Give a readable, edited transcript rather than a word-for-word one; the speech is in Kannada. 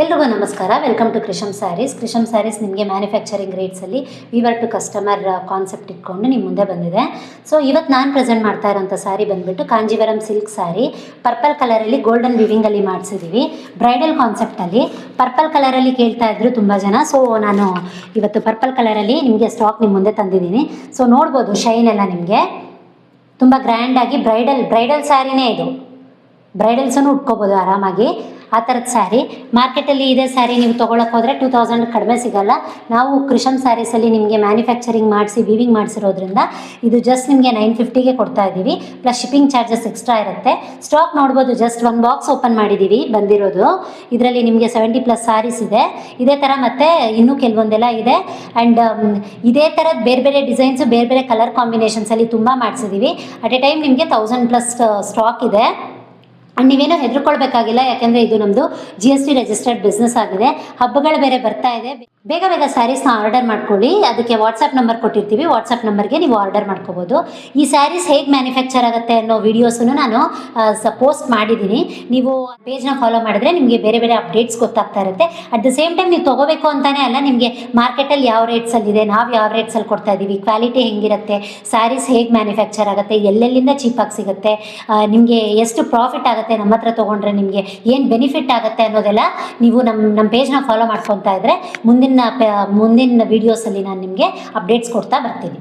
ಎಲ್ರಿಗೂ ನಮಸ್ಕಾರ. Welcome to Krisham Sarees. ಕೃಷಮ್ ಸ್ಯಾರೀಸ್ ನಿಮಗೆ ಮ್ಯಾನುಫ್ಯಾಕ್ಚರಿಂಗ್ ರೇಟ್ಸಲ್ಲಿ ವಿವರ್ ಟು ಕಸ್ಟಮರ್ ಕಾನ್ಸೆಪ್ಟ್ ಇಟ್ಕೊಂಡು ನಿಮ್ಮ ಮುಂದೆ ಬಂದಿದೆ. ಸೊ ಇವತ್ತು ನಾನು ಪ್ರೆಸೆಂಟ್ ಮಾಡ್ತಾ ಇರೋಂಥ ಸ್ಯಾರಿ ಬಂದುಬಿಟ್ಟು ಕಾಂಜೀವರಂ ಸಿಲ್ಕ್ ಸ್ಯಾರಿ. ಪರ್ಪಲ್ ಕಲರಲ್ಲಿ ಗೋಲ್ಡನ್ ವಿವಿಂಗಲ್ಲಿ ಮಾಡಿಸಿದ್ದೀವಿ. ಬ್ರೈಡಲ್ ಕಾನ್ಸೆಪ್ಟಲ್ಲಿ ಪರ್ಪಲ್ ಕಲರಲ್ಲಿ ಕೇಳ್ತಾ ಇದ್ರು ತುಂಬ ಜನ. ಸೊ ನಾನು ಇವತ್ತು ಪರ್ಪಲ್ ಕಲರಲ್ಲಿ ನಿಮಗೆ ಸ್ಟಾಕ್ ನಿಮ್ಮ ಮುಂದೆ ತಂದಿದ್ದೀನಿ. ಸೊ ನೋಡ್ಬೋದು ಶೈನ್ ಎಲ್ಲ ನಿಮಗೆ ತುಂಬ ಗ್ರ್ಯಾಂಡಾಗಿ ಬ್ರೈಡಲ್ ಸ್ಯಾರಿನೇ ಇದು. ಬ್ರೈಡಲ್ಸನ್ನು ಉಟ್ಕೋಬೋದು ಆರಾಮಾಗಿ. ಆ ಥರದ ಸ್ಯಾರಿ ಮಾರ್ಕೆಟಲ್ಲಿ ಇದೇ ಸ್ಯಾರಿ ನೀವು ತೊಗೊಳಕ್ಕೆ ಹೋದರೆ 2000 ಕಡಿಮೆ ಸಿಗೋಲ್ಲ. ನಾವು ಕೃಷಮ್ ಸ್ಯಾರೀಸಲ್ಲಿ ನಿಮಗೆ ಮ್ಯಾನುಫ್ಯಾಕ್ಚರಿಂಗ್ ಮಾಡಿಸಿ ವಿವಿಂಗ್ ಮಾಡಿಸಿರೋದ್ರಿಂದ ಇದು ಜಸ್ಟ್ ನಿಮಗೆ 950ಗೆ ಕೊಡ್ತಾ ಇದ್ದೀವಿ. ಪ್ಲಸ್ ಶಿಪ್ಪಿಂಗ್ ಚಾರ್ಜಸ್ ಎಕ್ಸ್ಟ್ರಾ ಇರುತ್ತೆ. ಸ್ಟಾಕ್ ನೋಡ್ಬೋದು, ಜಸ್ಟ್ ಒಂದು ಬಾಕ್ಸ್ ಓಪನ್ ಮಾಡಿದ್ದೀವಿ ಬಂದಿರೋದು. ಇದರಲ್ಲಿ ನಿಮಗೆ 70+ ಸ್ಯಾರೀಸ್ ಇದೆ. ಇದೇ ಥರ ಮತ್ತು ಇನ್ನೂ ಕೆಲವೊಂದೆಲ್ಲ ಇದೆ. ಆ್ಯಂಡ್ ಇದೇ ಥರದ ಬೇರೆ ಬೇರೆ ಡಿಸೈನ್ಸು ಬೇರೆ ಬೇರೆ ಕಲರ್ ಕಾಂಬಿನೇಷನ್ಸಲ್ಲಿ ತುಂಬ ಮಾಡಿಸಿದ್ದೀವಿ. ಅಟ್ ಎ ಟೈಮ್ ನಿಮಗೆ 1000+ ಸ್ಟಾಕ್ ಇದೆ. ಆ್ಯಂಡ್ ನೀವೇನೋ ಹೆದರ್ಕೊಳ್ಬೇಕಾಗಿಲ್ಲ, ಯಾಕೆಂದರೆ ಇದು ನಮ್ಮದು GST ರಿಜಿಸ್ಟರ್ಡ್ ಬಿಸ್ನೆಸ್ ಆಗಿದೆ. ಹಬ್ಬಗಳು ಬೇರೆ ಬರ್ತಾ ಇದೆ. ಬೇಗ ಸ್ಯಾರೀಸ್ನ ಆರ್ಡರ್ ಮಾಡ್ಕೊಳ್ಳಿ. ಅದಕ್ಕೆ ವಾಟ್ಸಪ್ ನಂಬರ್ ಕೊಟ್ಟಿರ್ತೀವಿ. ವಾಟ್ಸಪ್ ನಂಬರ್ಗೆ ನೀವು ಆರ್ಡರ್ ಮಾಡ್ಕೋಬೋದು. ಈ ಸ್ಯಾರೀಸ್ ಹೇಗೆ ಮ್ಯಾನುಫ್ಯಾಕ್ಚರ್ ಆಗುತ್ತೆ ಅನ್ನೋ ವೀಡಿಯೋಸನ್ನು ನಾನು ಪೋಸ್ಟ್ ಮಾಡಿದ್ದೀನಿ. ನೀವು ಪೇಜ್ನ ಫಾಲೋ ಮಾಡಿದ್ರೆ ನಿಮಗೆ ಬೇರೆ ಬೇರೆ ಅಪ್ಡೇಟ್ಸ್ ಗೊತ್ತಾಗ್ತಾ ಇರುತ್ತೆ. ಅಟ್ ದ ಸೇಮ್ ಟೈಮ್ ನೀವು ತೊಗೋಬೇಕು ಅಂತಲೇ ಅಲ್ಲ, ನಿಮಗೆ ಮಾರ್ಕೆಟಲ್ಲಿ ಯಾವ ರೇಟ್ಸಲ್ಲಿದೆ, ನಾವು ಯಾವ ರೇಟ್ಸಲ್ಲಿ ಕೊಡ್ತಾ ಇದ್ದೀವಿ, ಕ್ವಾಲಿಟಿ ಹೆಂಗಿರುತ್ತೆ, ಸ್ಯಾರೀಸ್ ಹೇಗೆ ಮ್ಯಾನುಫ್ಯಾಕ್ಚರ್ ಆಗುತ್ತೆ, ಎಲ್ಲೆಲ್ಲಿಂದ ಚೀಪಾಗಿ ಸಿಗುತ್ತೆ, ನಿಮಗೆ ಎಷ್ಟು ಪ್ರಾಫಿಟ್ ಆಗುತ್ತೆ, ನಮ್ಮ ಹತ್ರ ತೊಗೊಂಡ್ರೆ ನಿಮಗೆ ಏನು ಬೆನಿಫಿಟ್ ಆಗುತ್ತೆ ಅನ್ನೋದೆಲ್ಲ ನೀವು ನಮ್ಮ ಪೇಜ್ನ ಫಾಲೋ ಮಾಡ್ಕೊತಾ ಇದ್ದರೆ ಮುಂದಿನ ವೀಡಿಯೋಸಲ್ಲಿ ನಾನು ನಿಮಗೆ ಅಪ್ಡೇಟ್ಸ್ ಕೊಡ್ತಾ ಬರ್ತೀನಿ.